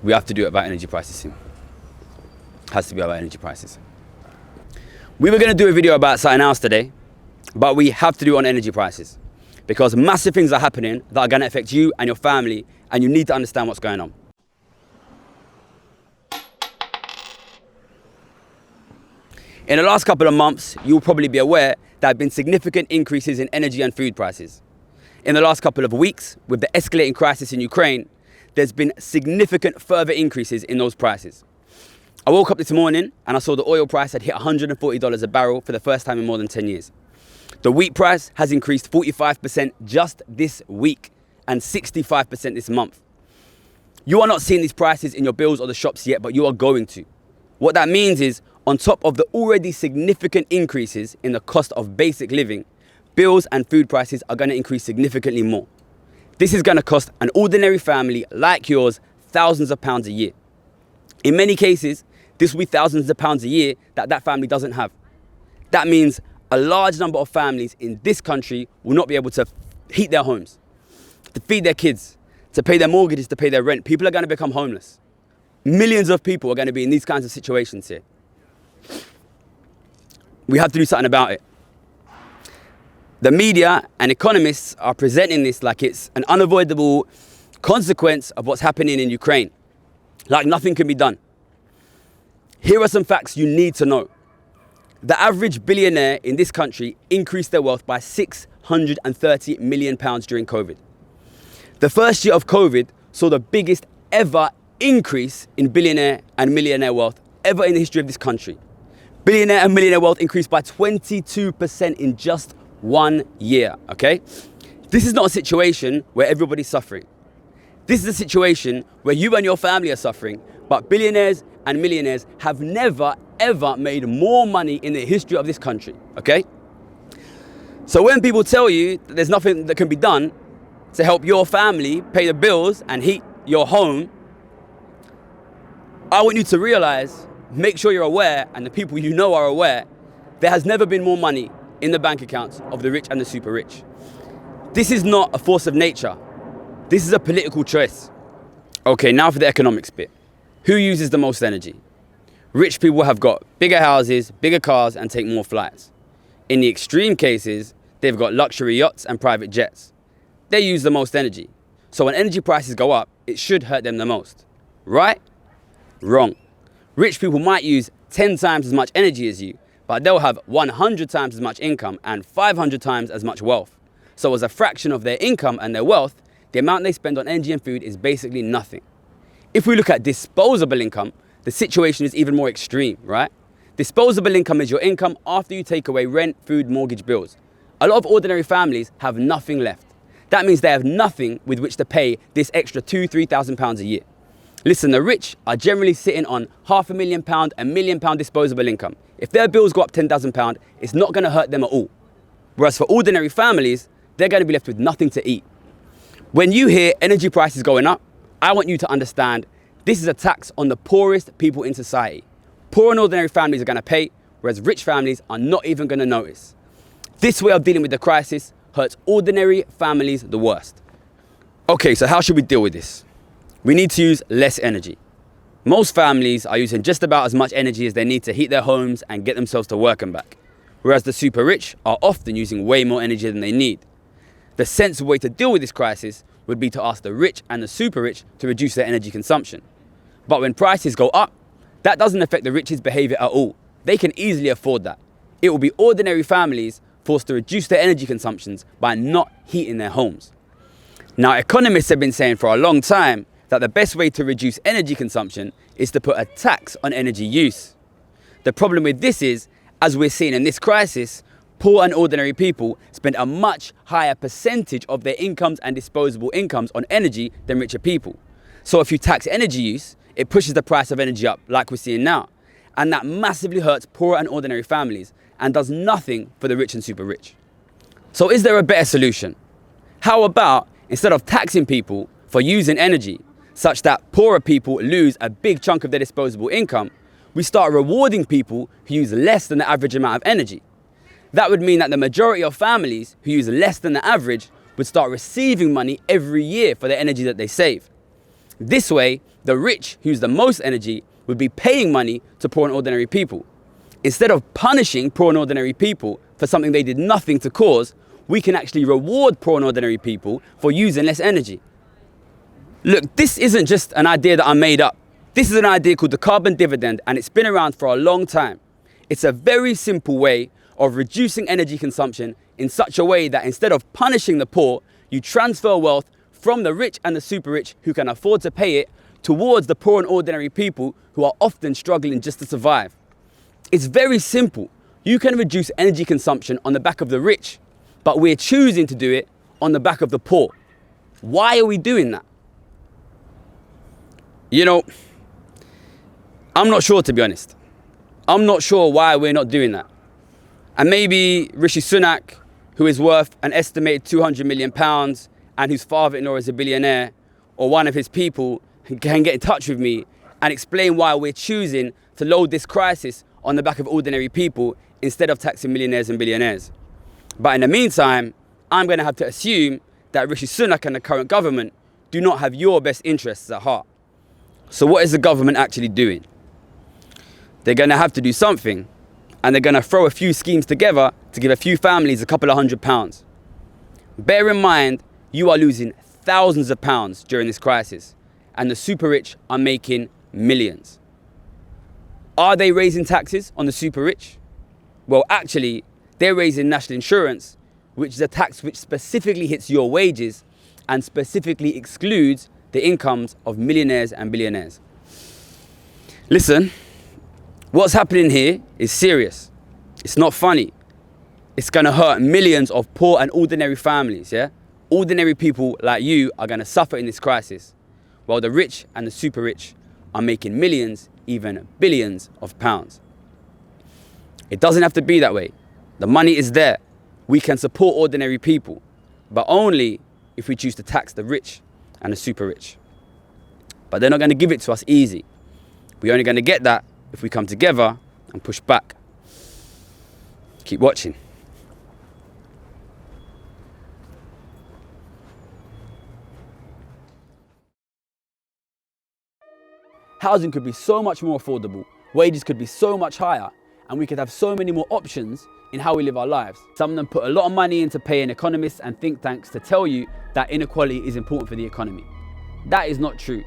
we have to do it about energy prices soon. Has to be about energy prices. We were going to do a video about something else today, but we have to do it on energy prices because massive things are happening that are going to affect you and your family, and you need to understand what's going on. In the last couple of months, you'll probably be aware there have been significant increases in energy and food prices. In the last couple of weeks, with the escalating crisis in Ukraine, there's been significant further increases in those prices. I woke up this morning and I saw the oil price had hit $140 a barrel for the first time in more than 10 years. The wheat price has increased 45% just this week and 65% this month. You are not seeing these prices in your bills or the shops yet, but you are going to. What that means is, on top of the already significant increases in the cost of basic living, bills and food prices are going to increase significantly more. This is going to cost an ordinary family like yours thousands of pounds a year. In many cases, this will be thousands of pounds a year that family doesn't have. That means a large number of families in this country will not be able to heat their homes, to feed their kids, to pay their mortgages, to pay their rent. People are going to become homeless. Millions of people are going to be in these kinds of situations here. We have to do something about it. The media and economists are presenting this like it's an unavoidable consequence of what's happening in Ukraine, like nothing can be done. Here are some facts you need to know. The average billionaire in this country increased their wealth by £630 million during COVID. The first year of COVID saw the biggest ever increase in billionaire and millionaire wealth ever in the history of this country. Billionaire and millionaire wealth increased by 22% in just 1 year, okay? This is not a situation where everybody's suffering. This is a situation where you and your family are suffering, but billionaires and millionaires have never, ever made more money in the history of this country, okay? So when people tell you that there's nothing that can be done to help your family pay the bills and heat your home, I want you to realize, make sure you're aware, and the people you know are aware, there has never been more money in the bank accounts of the rich and the super rich. This is not a force of nature. This is a political choice. Okay, now for the economics bit. Who uses the most energy? Rich people have got bigger houses, bigger cars, and take more flights. In the extreme cases, they've got luxury yachts and private jets. They use the most energy. So when energy prices go up, it should hurt them the most. Right? Wrong. Rich people might use 10 times as much energy as you, but they'll have 100 times as much income and 500 times as much wealth. So as a fraction of their income and their wealth, the amount they spend on energy and food is basically nothing. If we look at disposable income, the situation is even more extreme, right? Disposable income is your income after you take away rent, food, mortgage, bills. A lot of ordinary families have nothing left. That means they have nothing with which to pay this extra £2,000–3,000 a year. Listen, the rich are generally sitting on £500,000, £1 million disposable income. If their bills go up £10,000, it's not going to hurt them at all. Whereas for ordinary families, they're going to be left with nothing to eat. When you hear energy prices going up, I want you to understand this is a tax on the poorest people in society. Poor and ordinary families are going to pay, whereas rich families are not even going to notice. This way of dealing with the crisis hurts ordinary families the worst. Okay, so how should we deal with this? We need to use less energy. Most families are using just about as much energy as they need to heat their homes and get themselves to work and back, whereas the super rich are often using way more energy than they need. The sensible way to deal with this crisis would be to ask the rich and the super rich to reduce their energy consumption. But when prices go up, that doesn't affect the rich's behavior at all. They can easily afford that. It will be ordinary families forced to reduce their energy consumptions by not heating their homes. Now, economists have been saying for a long time that the best way to reduce energy consumption is to put a tax on energy use. The problem with this is, as we're seeing in this crisis, poor and ordinary people spend a much higher percentage of their incomes and disposable incomes on energy than richer people. So if you tax energy use, it pushes the price of energy up like we're seeing now. And that massively hurts poor and ordinary families and does nothing for the rich and super rich. So is there a better solution? How about, instead of taxing people for using energy, such that poorer people lose a big chunk of their disposable income, we start rewarding people who use less than the average amount of energy. That would mean that the majority of families who use less than the average would start receiving money every year for the energy that they save. This way, the rich, who use the most energy, would be paying money to poor and ordinary people. Instead of punishing poor and ordinary people for something they did nothing to cause, we can actually reward poor and ordinary people for using less energy. Look, this isn't just an idea that I made up. This is an idea called the carbon dividend, and it's been around for a long time. It's a very simple way of reducing energy consumption in such a way that instead of punishing the poor, you transfer wealth from the rich and the super rich who can afford to pay it towards the poor and ordinary people who are often struggling just to survive. It's very simple. You can reduce energy consumption on the back of the rich, but we're choosing to do it on the back of the poor. Why are we doing that? You know, I'm not sure, to be honest. I'm not sure why we're not doing that. And maybe Rishi Sunak, who is worth an estimated £200 million and whose father-in-law is a billionaire, or one of his people, can get in touch with me and explain why we're choosing to load this crisis on the back of ordinary people instead of taxing millionaires and billionaires. But in the meantime, I'm going to have to assume that Rishi Sunak and the current government do not have your best interests at heart. So what is the government actually doing? They're going to have to do something, and they're going to throw a few schemes together to give a few families a couple of £100. Bear in mind, you are losing thousands of pounds during this crisis, and the super rich are making millions. Are they raising taxes on the super rich? Well, actually, they're raising national insurance, which is a tax which specifically hits your wages and specifically excludes the incomes of millionaires and billionaires. Listen, what's happening here is serious. It's not funny. It's going to hurt millions of poor and ordinary families, yeah? Ordinary people like you are going to suffer in this crisis, while the rich and the super rich are making millions, even billions of pounds. It doesn't have to be that way. The money is there. We can support ordinary people, but only if we choose to tax the rich and the super rich. But they're not going to give it to us easy. We're only going to get that if we come together and push back. Keep watching. Housing could be so much more affordable, wages could be so much higher, and we could have so many more options in how we live our lives. Some of them put a lot of money into paying economists and think tanks to tell you that inequality is important for the economy. That is not true.